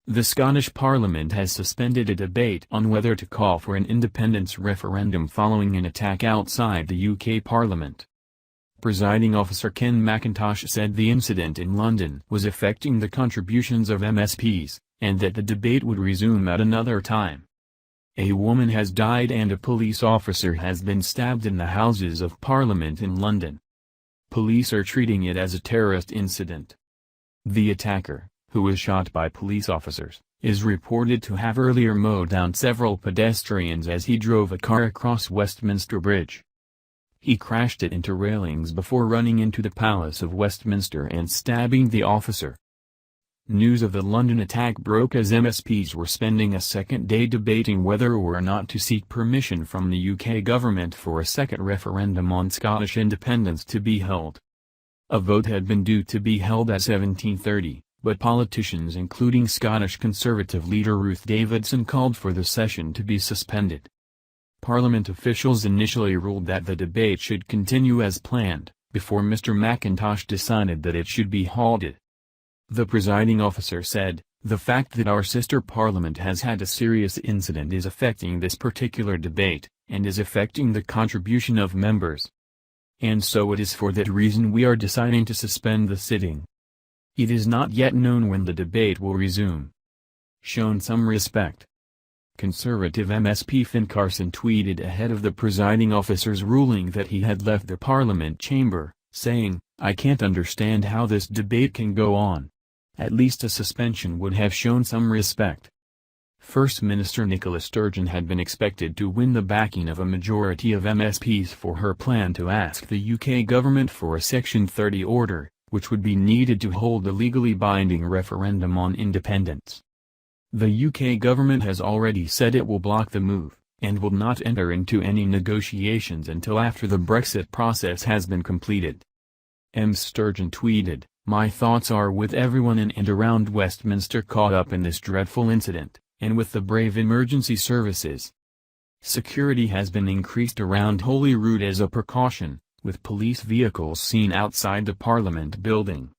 The Scottish Parliament has suspended a debate on whether to call for an independence referendum following an attack outside the UK Parliament. Presiding Officer Ken Macintosh said the incident in London was affecting the contributions of MSPs, and that the debate would resume at another time. A woman has died and a police officer has been stabbed in the Houses of Parliament in London. Police are treating it as a terrorist incident. The attacker, who was shot by police officers, is reported to have earlier mowed down several pedestrians as he drove a car across Westminster Bridge. He crashed it into railings before running into the Palace of Westminster and stabbing the officer. News of the London attack broke as MSPs were spending a second day debating whether or not to seek permission from the UK government for a second referendum on Scottish independence to be held. A vote had been due to be held at 17:30. But politicians including Scottish Conservative leader Ruth Davidson called for the session to be suspended. Parliament officials initially ruled that the debate should continue as planned, before Mr. Macintosh decided that it should be halted. The presiding officer said, "The fact that our sister parliament has had a serious incident is affecting this particular debate, and is affecting the contribution of members. And so it is for that reason we are deciding to suspend the sitting. It is not yet known when the debate will resume. Shown some respect." Conservative MSP Finn Carson tweeted ahead of the presiding officer's ruling that he had left the Parliament chamber, saying, "I can't understand how this debate can go on. At least a suspension would have shown some respect." First Minister Nicola Sturgeon had been expected to win the backing of a majority of MSPs for her plan to ask the UK government for a Section 30 order, which would be needed to hold a legally binding referendum on independence. The UK government has already said it will block the move, and will not enter into any negotiations until after the Brexit process has been completed. Ms. Sturgeon tweeted, "My thoughts are with everyone in and around Westminster caught up in this dreadful incident, and with the brave emergency services. Security has been increased around Holyrood as a precaution, with police vehicles seen outside the Parliament building.